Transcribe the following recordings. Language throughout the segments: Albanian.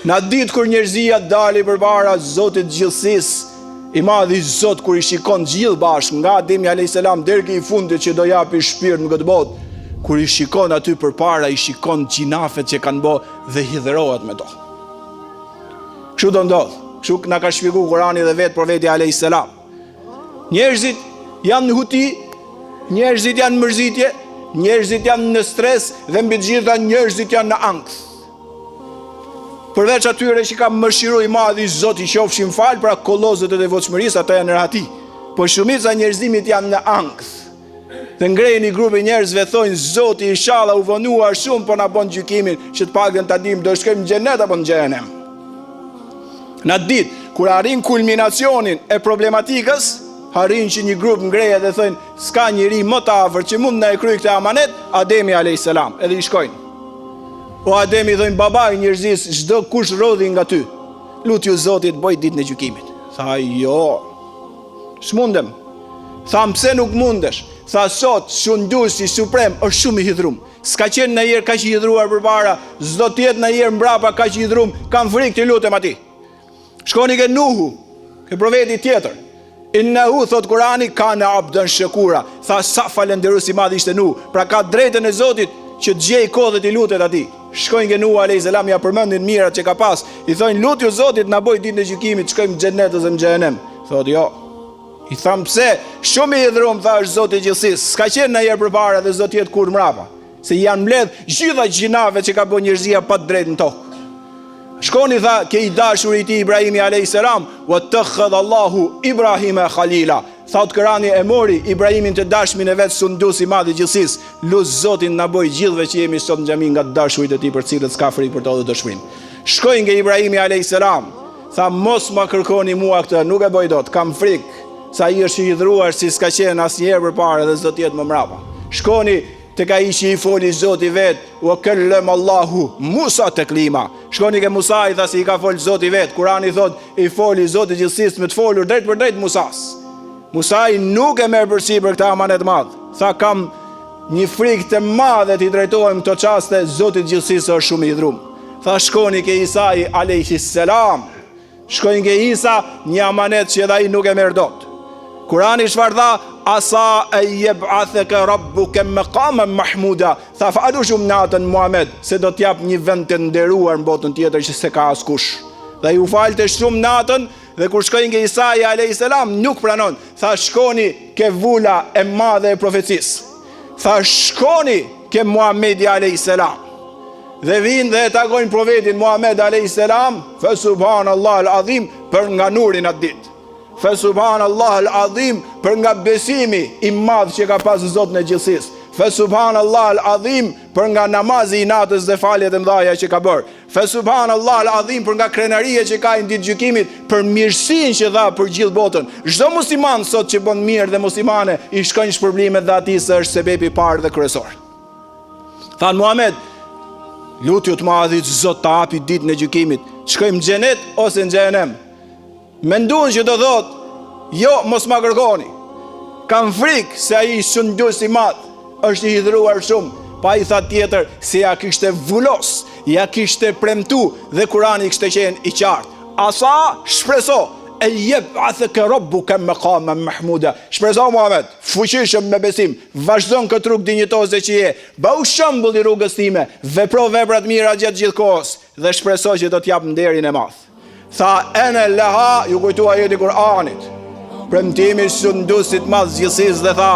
Në ditë kur njerëzia dali përpara Zotit gjithësisë, I madhi Zot kur I shikon gjithë bashkë, nga Ademi a.s. deri I fundit që do japi shpirt në këtë botë, kur I shikon aty përpara, I shikon gjinafet që kanë bë dhe hidhërohet me to. Kështu do ndodh. Kështu na ka shpjeguar Kurani dhe vetë profeti a.s. Njerëzit janë në huti, njerëzit janë në mërzitje, njerëzit janë në stres dhe mbi të gjitha njerëzit janë në ankth. Përveç atyre që ka mëshiru I madhi Zot I qofshin fal, pra kollozët e devotshmërisë ata janë në rahati. Po shumica njerëzimit janë në ankth. Dhe ngrejnë I grupi njerëzve thonë Zoti inshallah u vonuar shumë po na bën gjykimin që të paktën ta dim do shkojmë në xhenet apo në xhenem. Në ditë kur arrin kulminacionin e problematikës, arrin që një grup ngrehet dhe thonë s'ka njeri më të afërt që mund na e kryej këtë amanet, Ademi a.s. Edhe I shkojnë. O Ademi thonë babai njerëzis, çdo kush rodhi nga ty, lutju Zotit bëj ditën e gjykimit. Tha jo, s'mundem. Tha pse nuk mundesh? Tha sot shunduesi suprem është shumë I hidhur. S'ka qenë ndonjëherë kaq I hidhur përpara, s'do të jetë ndonjëherë mbrapa kaq I hidhur. Kam frikë të lutem atij. Shkoni ke Nuhu, ke profeti tjetër. Innahu thot Kurani kana abdan shakura. Tha sa falënderues I madh ishte Nuhu. Pra ka drejtën e Zotit që të gjej kohë dhe të lutet atij. Shkojnë ke Nuhu a.s. ja përmendin mirat që ka pas. I thonë lutju Zotit na boj ditën e gjykimit, shkojmë në xhenet ose në xhenem. Thot jo. I tham pse? Shumë I hidhur thash Zoti I gjithësisë. S'ka qenë ndonjëherë përpara dhe s'do të jetë kurrë mbrapa. Se janë mbledh gjitha gjinave që ka bën njerëzia pa drejtë në tokë. Shkoni tha ke I dashur I tij Ibrahimi a.s. wa takhadha Allahu Ibrahima khalila. Thot Kurani e mori Ibrahimin të dashmin e vet sundus I madh I gjithësisë. Lut Zotin na boj gjithëve që jemi sot në xhami nga të dashurit e tij për cilët s'ka frikë për to dhe dëshmërim. Shkojnë ke Ibrahimi a.s. Tha mos ma kërkoni mua këtë, nuk e bëj dot, kam frikë. Sa I është I hidhruar si s'ka qenë asnjëherë përpara dhe s'do të jetë më mbrapa. Shkoni tek ai që I foli Zoti vet, wa kallam Allahu Musa taklima. Shkoni ke Musa I tha se I ka fol Zoti vet. Kurani thot I foli Zoti gjithësisë me të folur drejt për drejt Musas. Musa I nuk e merr përsipër këtë amanet madh. Tha kam një frikë të madhe të I drejtohem këto çaste, Zoti gjithësisë është shumë I hidhur. Tha shkoni ke Isa alayhis salam. Shkojnë ke Isa, një amanet që edhe ai nuk e merr dot. Kurani çfarë tha? Asa e yeb'athaka rabbuka maqaman mahmuda. Tha falu shumë natën Muhammed, se do t'jap një vend të nderuar në botën tjetër që se ka askush. Dhe ju falte shumë natën, dhe kur shkojnë ke Isa a.s. nuk pranon. Tha shkoni ke vula e madhe e profecisë. Tha shkoni ke Muhamedi a.s. Dhe vinë dhe e takojnë profetin Muhammed a.s. Fa subhanallah al-azim për nga nurin atë ditë. Fa subhanallah al-azim për nga besimi I madh që ka pas Zoti në gjithësisë. Fa subhanallah al-azim për nga namazi I natës dhe faljet e mëdha që ka bërë. Fa subhanallah al-azim për nga krenaria që ka në ditë gjykimit, për mirësinë që dha për gjithë botën. Çdo musliman sot që bën mirë dhe muslimane I shkojnë shpërblimet dhe atij se është sebepi I parë dhe kryesor. Than Muhammed, lutju të madhit Zot ta hapi ditën e gjykimit, shkojmë në xhenet ose në xhenem. Menduan që do thot, jo, mos ma kërkoni. Kam frikë se ai shundus I madh, është I hidhruar shumë. Pa I tha tjetër, se ja kishte vulos, ja kishte premtu dhe Kurani kishte qenë I qartë. Asa shpreso, e yeb'athaka rabbuka maqaman mahmuda. Shpreso Muhammed, fuqishëm me besim, vazhdon këtë rrugë dinjitoze që je. Bëu shembull I rrugës time, vepro vepra të mira gjatë gjithë kohës dhe shpreso që do t'jap nderin e madh. Tha ene leha, ju kujtua jeti Kur'anit, premtimi sundusit madh gjithësisë dhe tha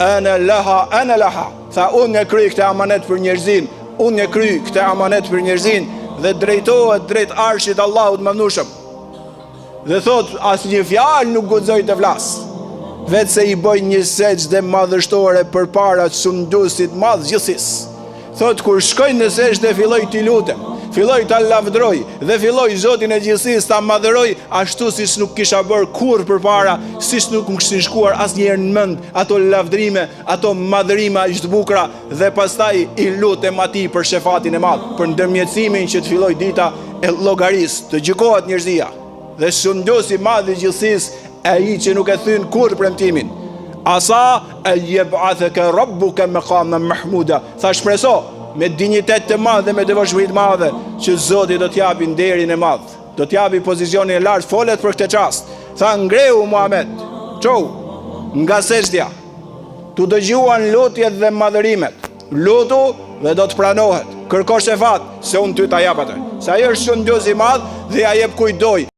ene leha. Tha unë e kryj këtë amanet për njerëzin, unë e kryj këtë amanet për njerëzin dhe drejtohet drejt arshit Allahut mëmnushëm. Dhe thot as një fjalë nuk guxoj të flas, vetë se I bëj një sejdë madhështore përpara sundusit madh gjithësisë. Thot kur shkoj në sejdë filloj t'i lutem, filloj ta lavdroj dhe filloj Zotin e gjithësisë ta madhëroj ashtu siç nuk kisha bërë kurrë përpara, siç nuk më kishin shkuar asnjëherë në mend ato lavdrime, ato madhërime aq të bukura dhe pastaj I lutem atij për shefatin e madh, për ndërmjetësimin që të filloj dita e llogarisë, të gjykohet njerëzia. Dhe sundusi I madh I gjithësisë ai që nuk e thyn kurrë premtimin. Asa e yeb'athaka rabbuka maqaman mahmuda. Tha shpreso, me dinjitet të madh dhe me devotshmëri të madhe, që Zoti do t'japi nderin e madh, do t'japi pozicionin e lartë. Folet për këtë çast. Tha, ngreu Muhamet, çau nga sejdja. Tu dëgjuan lutjet dhe madhërimet. Lutu dhe do të pranohet. Kërko shefat, se unë ty ta jap atë. Se ajo është shëndjoz i madh dhe ja jep kujt doj.